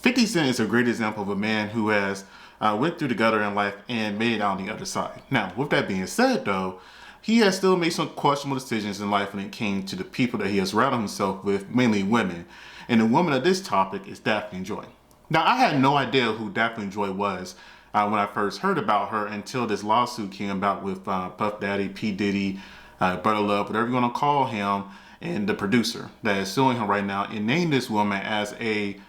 50 Cent is a great example of a man who has went through the gutter in life and made it out on the other side. Now, with that being said, though, he has still made some questionable decisions in life when it came to the people that he has surrounded himself with, mainly women. And the woman of this topic is Daing Joy. Now, I had no idea who Daing Joy was when I first heard about her until this lawsuit came about with Puff Daddy, PDiddy, Brother Love, whatever you want to call him, and the producer that is suing him right now, and named this woman as a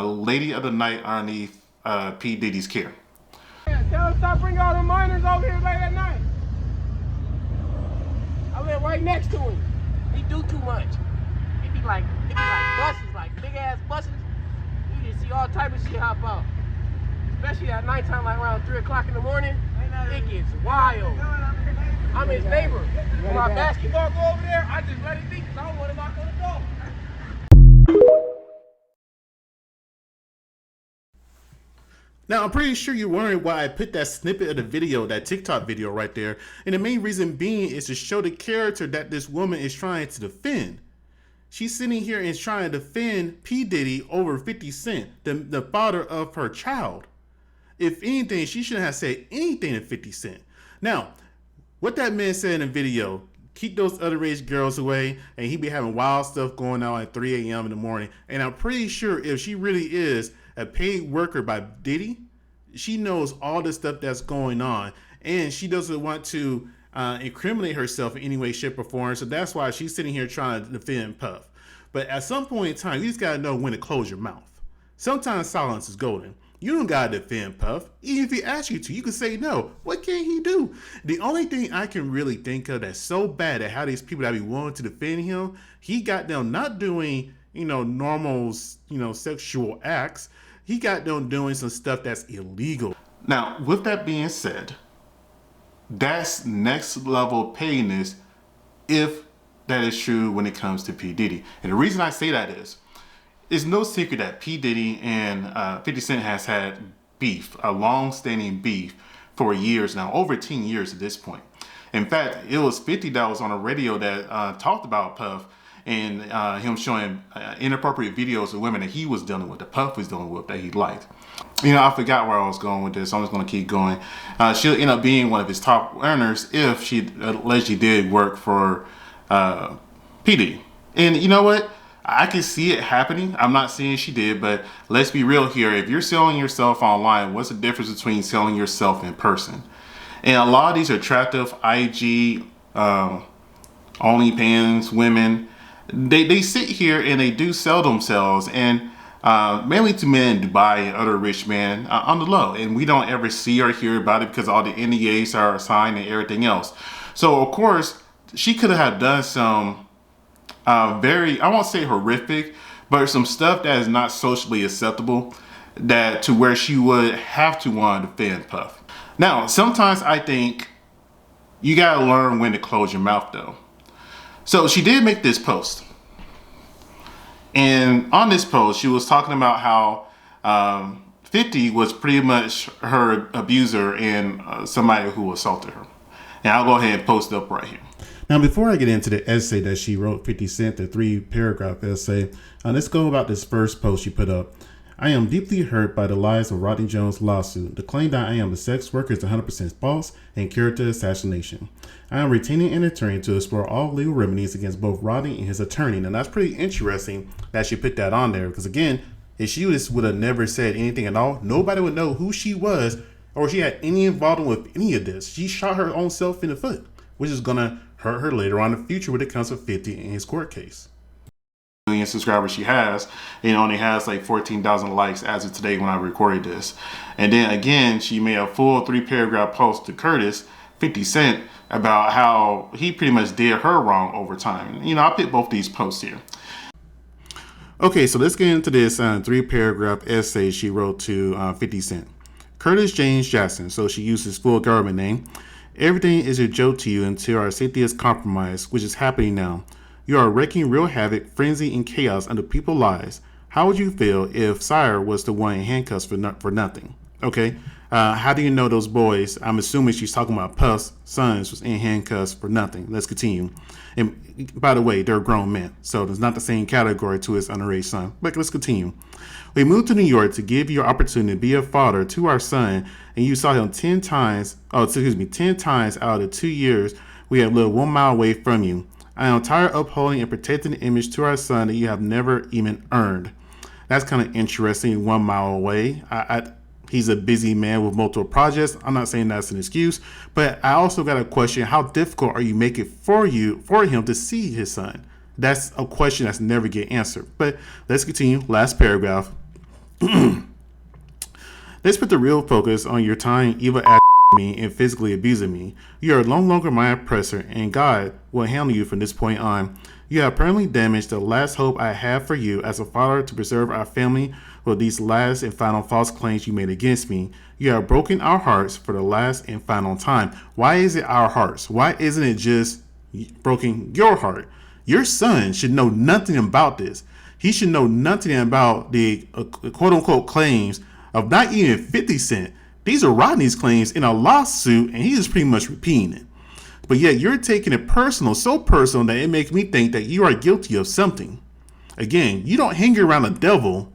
lady of the night underneath P. Diddy's care. Yeah, tell him stop bringing all the minors over here late at night. I live right next to him. He do too much. It be like buses, like big ass buses. You just see all type of shit hop out. Especially at nighttime, like around 3 o'clock in the morning. It gets wild. I'm his neighbor. When my basketball go over there, I just let it be because I don't want to knock on the door. Now, I'm pretty sure you're wondering why I put that snippet of the video, that TikTok video right there. And the main reason being is to show the character that this woman is trying to defend. She's sitting here and trying to defend P. Diddy over 50 Cent, the father of her child. If anything, she shouldn't have said anything to 50 Cent. Now, what that man said in the video, keep those underage girls away, and he be having wild stuff going on at 3 a.m. in the morning. And I'm pretty sure if she really is a paid worker by Diddy, she knows all the stuff that's going on, and she doesn't want to incriminate herself in any way, shape, or form. So that's why she's sitting here trying to defend Puff. But at some point in time, you just gotta know when to close your mouth. Sometimes silence is golden. You don't gotta defend Puff. Even if he asks you to, you can say no. What can he do? The only thing I can really think of that's so bad at how these people that be willing to defend him, he got them not doing, normal, sexual acts. He got them doing some stuff that's illegal. Now, with that being said, that's next level pettiness if that is true when it comes to P. Diddy. And the reason I say that is, it's no secret that P. Diddy and 50 Cent has had beef, a long-standing beef for years now, over 10 years at this point. In fact, it was 50 that was on the radio that talked about Puff and him showing inappropriate videos of women that he was dealing with, that Puff was dealing with, that he liked. I forgot where I was going with this. I'm just going to keep going. She'll end up being one of his top earners if she allegedly did work for P. Diddy. And you know what? I can see it happening. I'm not saying she did, but let's be real here. If you're selling yourself online, what's the difference between selling yourself in person? And a lot of these attractive IG, OnlyFans women, they sit here and they do sell themselves, and mainly to men in Dubai and other rich men on the low. And we don't ever see or hear about it because all the NDAs are signed and everything else. So of course, she could have done some very, I won't say horrific, but some stuff that is not socially acceptable, that to where she would have to want to defend Puff. Now, sometimes I think you gotta learn when to close your mouth though. So she did make this post. And on this post, she was talking about how 50 was pretty much her abuser and somebody who assaulted her. And I'll go ahead and post it up right here. Now, before I get into the essay that she wrote, 50 Cent, the 3-paragraph essay, let's go about this first post she put up. I am deeply hurt by the lies of Rodney Jones' lawsuit. The claim that I am a sex worker is 100% false and character assassination. I am retaining an attorney to explore all legal remedies against both Rodney and his attorney. Now, that's pretty interesting that she put that on there, because again, if she would have never said anything at all, nobody would know who she was or she had any involvement with any of this. She shot her own self in the foot, which is going to hurt her later on in the future when it comes to 50 in his court case. Million subscribers she has, and only has like 14,000 likes as of today when I recorded this. And then again, she made a full 3-paragraph post to Curtis, 50 Cent, about how he pretty much did her wrong over time. I picked both these posts here. Okay, so let's get into this 3-paragraph essay she wrote to 50 Cent. Curtis James Jackson, so she used his full government name. Everything is a joke to you until our safety is compromised, which is happening now. You are wreaking real havoc, frenzy, and chaos under people's lives. How would you feel if Sire was the one in handcuffs for nothing? Okay, How do you know those boys? I'm assuming she's talking about Puff's sons was in handcuffs for nothing. Let's continue. And by the way, they're grown men, so it's not the same category to his underage son. But let's continue. We moved to New York to give you an opportunity to be a father to our son, and you saw him 10 times. 10 times out of the 2 years we have lived 1 mile away from you. I am tired of upholding and protecting the image to our son that you have never even earned. That's kind of interesting. 1 mile away. He's a busy man with multiple projects. I'm not saying that's an excuse, but I also got a question. How difficult are you making for him to see his son? That's a question that's never get answered. But let's continue. Last paragraph. Let's put the real focus on your time evil ass me and physically abusing me. You are no longer my oppressor, and God will handle you from this point on. You have permanently damaged the last hope I have for you as a father to preserve our family with these last and final false claims you made against me. You have broken our hearts for the last and final time. Why is it our hearts? Why isn't it just broken your heart? Your son should know nothing about this. He should know nothing about the quote-unquote claims of not even 50 Cent. These are Rodney's claims in a lawsuit, and he is pretty much repeating it. But yet you're taking it personal, so personal that it makes me think that you are guilty of something. Again, you don't hang around the devil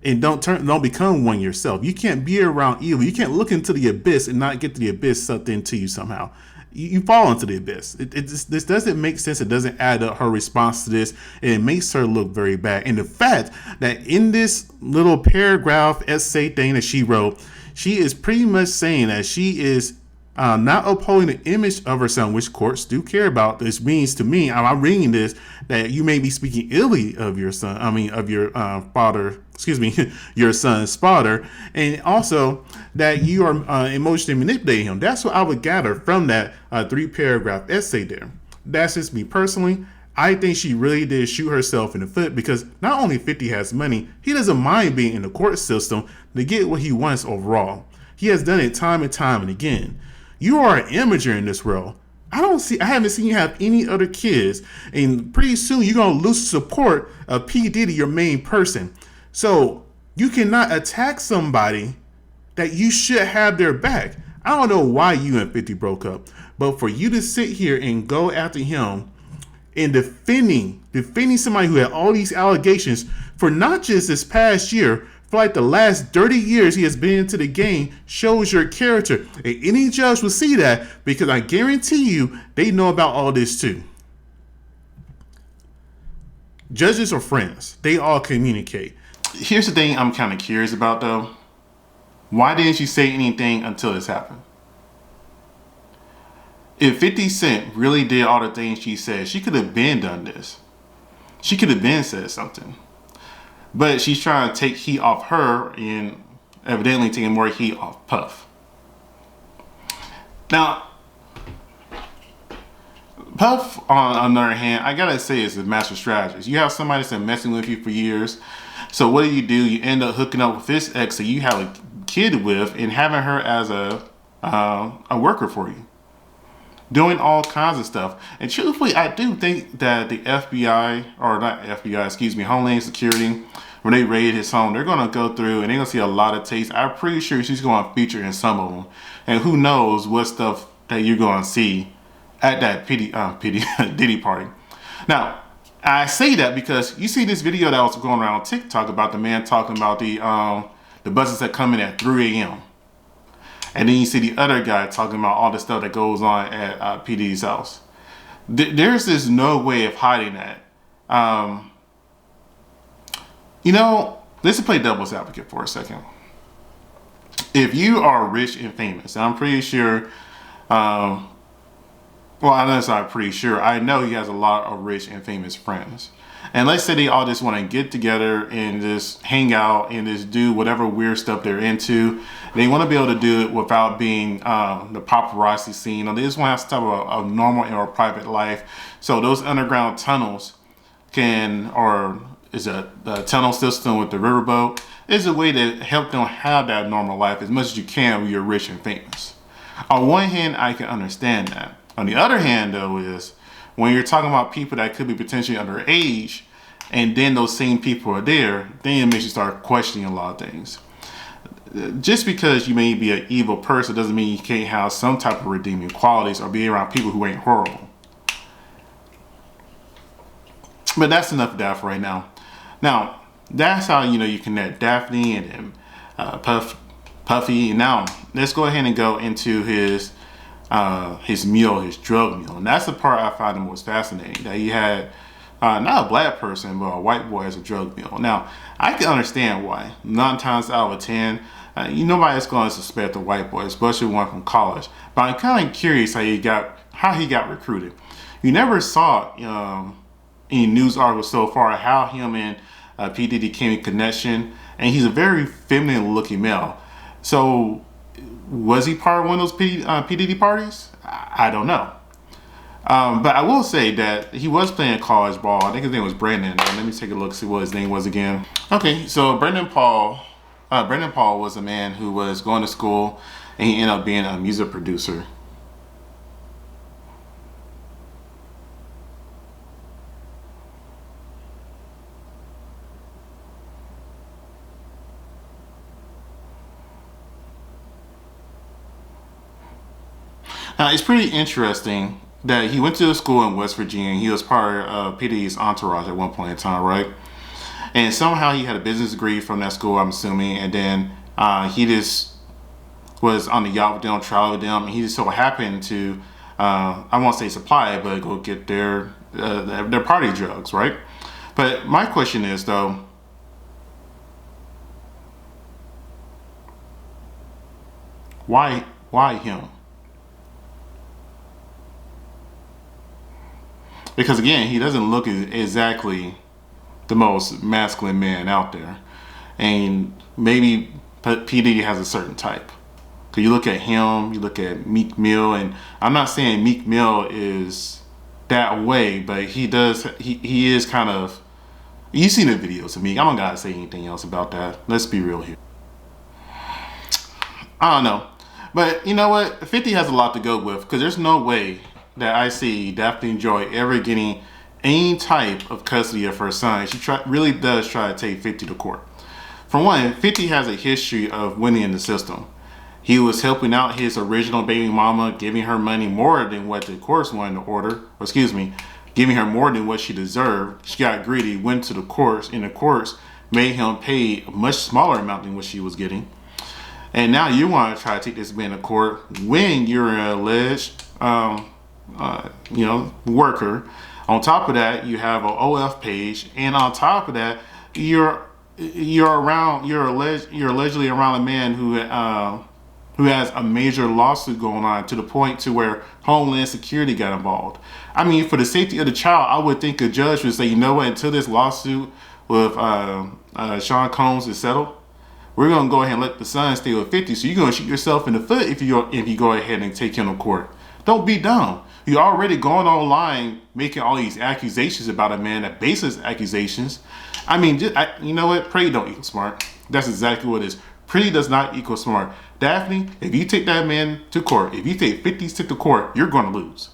and don't become one yourself. You can't be around evil. You can't look into the abyss and not get to the abyss sucked into you somehow. You fall into the abyss. This doesn't make sense. It doesn't add up her response to this, and it makes her look very bad. And the fact that in this little paragraph essay thing that she wrote, she is pretty much saying that she is not upholding the image of her son, which courts do care about. This means to me, I'm reading this, that you may be speaking illy of your son. Of your father. Excuse me, your son's father, and also that you are emotionally manipulating him. That's what I would gather from that 3-paragraph essay there. That's just me personally. I think she really did shoot herself in the foot, because not only 50 has money, he doesn't mind being in the court system to get what he wants overall. He has done it time and time and again. You are an amateur in this world. I haven't seen you have any other kids, and pretty soon you're gonna lose support of PDiddy, your main person. So you cannot attack somebody that you should have their back. I don't know why you and 50 broke up, but for you to sit here and go after him and defending somebody who had all these allegations for not just this past year, for like the last 30 years he has been into the game, shows your character. And any judge will see that, because I guarantee you they know about all this too. Judges are friends. They all communicate. Here's the thing I'm kind of curious about though. Why didn't she say anything until this happened? If 50 Cent really did all the things she said, she could have been done this. She could have been said something. But she's trying to take heat off her and evidently taking more heat off Puff. Now, Puff, on the other hand, I gotta say, is a master strategist. You have somebody that's been messing with you for years. So what do? You end up hooking up with this ex that you have a kid with and having her as a worker for you, doing all kinds of stuff. And truthfully, I do think that the FBI, or not FBI, excuse me, Homeland Security, when they raid his home, they're gonna go through and they're gonna see a lot of tapes. I'm pretty sure she's gonna feature in some of them. And who knows what stuff that you're gonna see at that Diddy party. Now, I say that because you see this video that was going around on TikTok about the man talking about the buses that come in at 3 a.m. And then you see the other guy talking about all the stuff that goes on at PD's house. There's just no way of hiding that. Let's play devil's advocate for a second. If you are rich and famous, and I'm pretty sure, I know he has a lot of rich and famous friends. And let's say they all just want to get together and just hang out and just do whatever weird stuff they're into. They want to be able to do it without being the paparazzi scene. Or they just want to have some type of normal or private life. So those underground tunnels is a tunnel system with the riverboat, is a way to help them have that normal life as much as you can when you're rich and famous. On one hand, I can understand that. On the other hand, though, is when you're talking about people that could be potentially underage, and then those same people are there, then it makes you start questioning a lot of things. just because you may be an evil person doesn't mean you can't have some type of redeeming qualities or be around people who ain't horrible. But that's enough of that for right now. Now, that's how you connect Daphne and then Puffy. Now, let's go ahead and go into his meal, his drug meal. And that's the part I find the most fascinating, that he had not a black person, but a white boy as a drug meal. Now, I can understand why. 9 times out of 10, nobody's going to suspect a white boy, especially one from college. But I'm kind of curious how he got recruited. You never saw any news articles so far how him and PDiddy came in connection, and he's a very feminine looking male. So was he part of one of those PDiddy parties? I don't know. But I will say that he was playing college ball. I think his name was Brandon. Let me take a look, see what his name was again. Okay, so Brandon Paul was a man who was going to school, and he ended up being a music producer. Now, it's pretty interesting that he went to a school in West Virginia. And he was part of PD's entourage at one point in time, right? And somehow he had a business degree from that school, I'm assuming. And then he just was on the yacht with them, travel with them. And he just so happened to, I won't say supply it, but go get their party drugs, right? But my question is, though, why him? Because again, he doesn't look exactly the most masculine man out there. And maybe P. Diddy has a certain type. Because you look at him, you look at Meek Mill, and I'm not saying Meek Mill is that way, but he is kind of, you've seen the videos of Meek. I don't gotta say anything else about that. Let's be real here. I don't know. But you know what? 50 has a lot to go with, because there's no way that I see Daing Joy ever getting any type of custody of her son. She really does try to take 50 to court. For one, 50 has a history of winning in the system. He was helping out his original baby mama, giving her money more than what the courts wanted to order, or excuse me, giving her more than what she deserved. She got greedy, went to the courts, and the courts made him pay a much smaller amount than what she was getting. And now you want to try to take this man to court when you're an alleged worker. On top of that, you have an OF page, and on top of that, you're allegedly around a man who has a major lawsuit going on, to the point to where Homeland Security got involved. I mean, for the safety of the child, I would think a judge would say, you know what, until this lawsuit with Sean Combs is settled, we're gonna go ahead and let the son stay with 50. So you're gonna shoot yourself in the foot if you go ahead and take him to court. Don't be dumb. You're already going online making all these accusations about a man, that baseless accusations. I mean, you know what? Pretty don't equal smart. That's exactly what it is. Pretty does not equal smart. Daphne, if you take that man to court, if you take 50 to court, you're going to lose.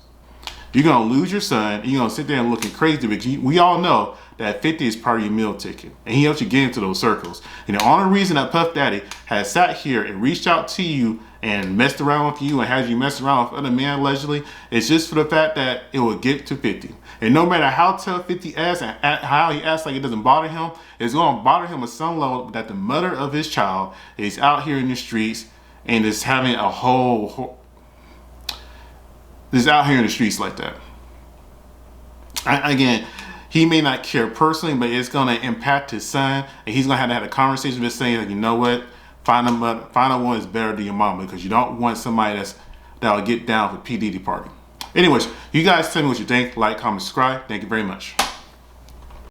You're going to lose your son, and you're going to sit there and looking crazy, because we all know that 50 is part of your meal ticket, and he helps you get into those circles. And the only reason that Puff Daddy has sat here and reached out to you and messed around with you and has you messed around with other men allegedly, it's just for the fact that it will get to 50. And no matter how tough 50 acts and how he acts like it doesn't bother him, it's going to bother him at some level that the mother of his child is out here in the streets and is having is out here in the streets like that. Again, he may not care personally, but it's going to impact his son, and he's going to have a conversation with him saying, like, you know what, find a one is better than your mama, because you don't want somebody that'll get down for P. Diddy party. Anyways, you guys tell me what you think. Like, comment, subscribe. Thank you very much.